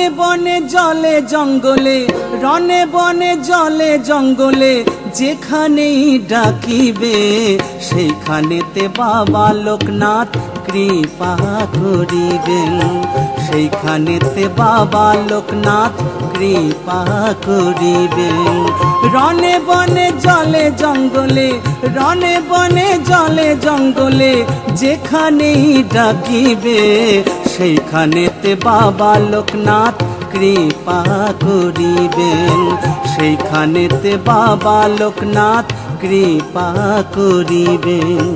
রনে বনে জলে জঙ্গলে, রনে বনে জলে জঙ্গলে যেখানেই ডাকিবে সেইখানেতে বাবা লোকনাথ কৃপা করিবেন, সেইখানেতে বাবা লোকনাথ কৃপা করিবেন। রনে বনে জলে জঙ্গলে, রনে বনে জলে জঙ্গলে যেখানেই ডাকিবে সেইখানেতে বাবা লোকনাথ কৃপা করিবেন, সেইখানেতে বাবা লোকনাথ কৃপা করিবেন।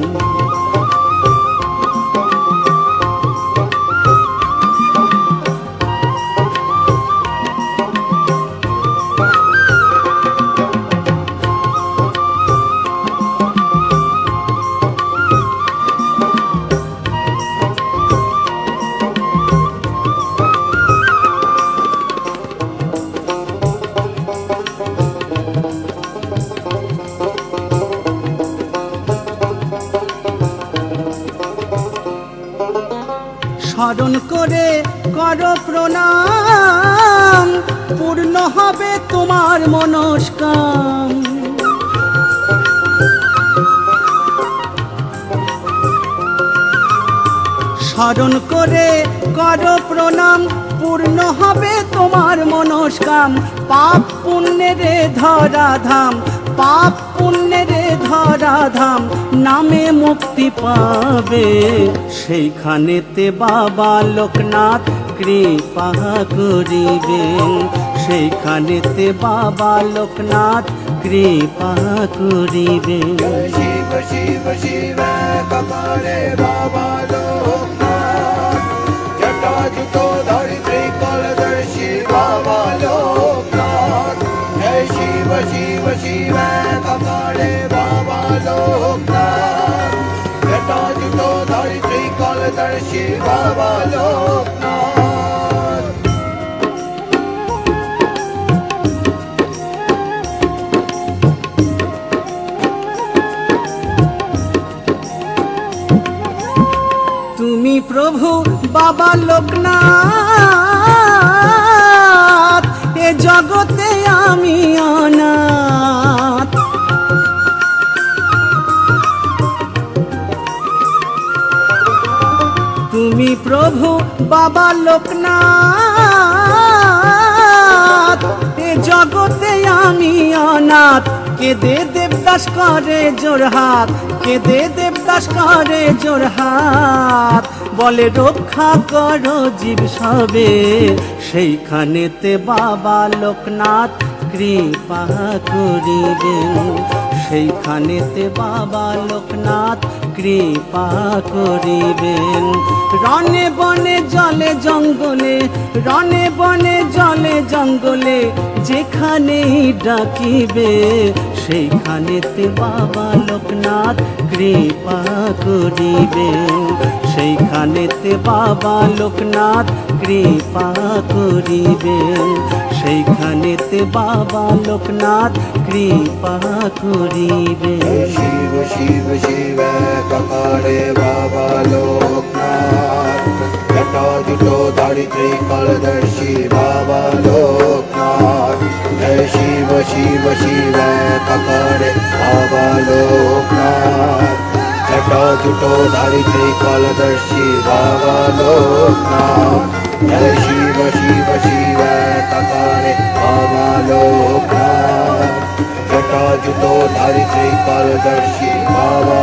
স্মরণ করে করো প্রণাম, পূর্ণ হবে তোমার মনস্কাম। স্মরণ করে করো প্রণাম, পূর্ণ হবে তোমার মনস্কাম। পাপ পুণ্যের ধরাধাম, পাপ পুণ্যের ধরাধাম নামে মুক্তি পাবে, সেইখানেতে বাবা লোকনাথ কৃপা করিবেন, সেইখানেতে বাবা লোকনাথ কৃপা করিবেন। শিব শিব শিব কপালে বাবা লোকনাথ, জটা জুটো ধরি ত্রিকলদর্শী বাবা লোকনাথ। জয় শিব শিব শিব কপালে বাবা লোকনাথ, জটা জুটো ধরি ত্রিকলদর্শী বাবা লোকনাথ। তুমি প্রভু বাবা লোকনাথ, এ জগতে আমি অনাথ। তুমি প্রভু বাবা লোকনাথ, এ জগতে আমি অনাথ। কেদে দেবদাস করে জোরহাত, কেদে দেবদাস করে জোরহাত, বলে রক্ষা করো জীব সবে, সেইখানেতে বাবা লোকনাথ কৃপা করিবেন, সেইখানেতে বাবা লোকনাথ কৃপা করিবেন। রনে বনে জলে জঙ্গলে, রনে বনে জলে জঙ্গলে যেখানেই ডাকিবে সেইখানেতে বাবা লোকনাথ কৃপা করিবেন, সেইখানেতে বাবা লোকনাথ কৃপা করিবেন, সেইখানেতে বাবা লোকনাথ কৃপা করিবেন। শিব শিব শিব কপালে বাবা লোকনাথ, জটা জুটো ধরি ত্রিকলদর্শী বাবা লোকনাথ। জয় শিব শিব শিব কপালে বাবা লোকনাথ, জটা জুটো ধরি ত্রিকলদর্শী বাবা লোকনাথ। জয় শিব শিব শিব কপালে বাবা লোকনাথ, জটা জুটো ধরি ত্রিকলদর্শী বাবা